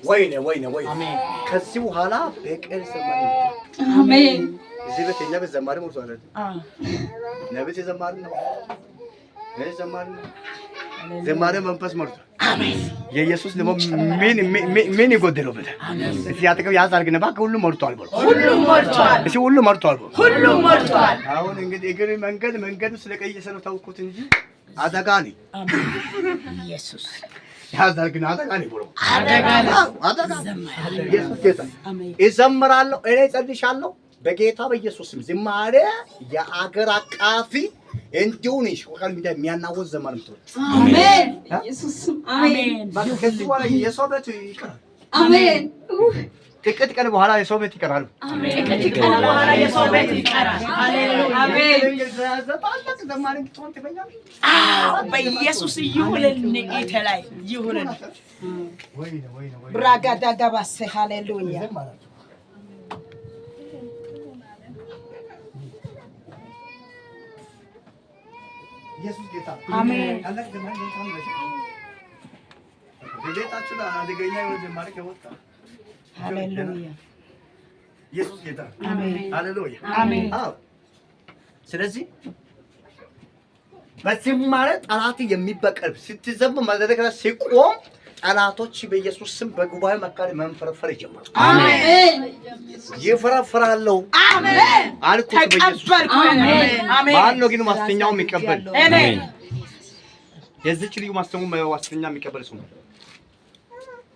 ወይኔ ከዚህ በኋላ በቀል ዘማሪ አሜን እዚህ ቤት የኛ ቤት ዘማሪ ሞልቷል ነብይ ዘማሪ ነው ዘማሪ መንፈስ ሞልቷል አሜን የኢየሱስ ደግሞ ምን ይጎደለበት እዚህ አጠገብ ያዛርግና ባክ ሁሉ ሞልቷል ብሎ እሺ ሁሉ ሞልቷል አሁን እንግዲህ እግር መንገዱ ስለቀየሰ ነው ታውቁት እንጂ አደጋኒ አሜን ኢየሱስ ያዛርግና አደጋኒ ብሎ አደጋ ኢየሱስ ጌታ አሜን እዘምራለሁ እኔ ጸልሻለሁ በጌታ በኢየሱስ ስም ዝማሬ የአገር አቃፊ እንዲሁን ይሽቆቃል ሚዳ የሚያናወዝ ዘመን ነው አሜን ኢየሱስ አሜን ከዚህ በኋላ የሶበት ይቀራል አሜን ጥቂት ቀን በኋላ የሶበት ይቀራል አሜን ጥቂት ቀን በኋላ የሶበት ይቀራል ሃሌሉያ አሜን ዘባለት ዘማሪ ትሆን ትበኛል በኢየሱስ ይሁንልን ጌታ ላይ ይሁንልን ወይኔ ብራጋዳ ጋባሰ ሃሌሉያ ኢየሱስ ጌታ አሜን አላህ ዘማሪ እንኳን ነው በቤታችሁ ላይ አደገኛ የሆነ ዘማሪ ከወጣ ሃሌሉያ ኢየሱስ ጌታ አሜን ሃሌሉያ አሜን አዎ ስለዚህ በዝማሬ ጠላት የሚበቀል ስትዘም ማዘደከራ ሲቆም ጠላቶች በኢየሱስ ስም በጉባኤ መካከል መንፈረፈር ይጀምራሉ አሜን ይፈራፈራሉ አሜን አልኩት በኢየሱስ አሜን አሜን ማነው ግን ማስተኛው የሚቀበል አሜን የዚች ልዩ ማስተኛው የሚቀበል ሰው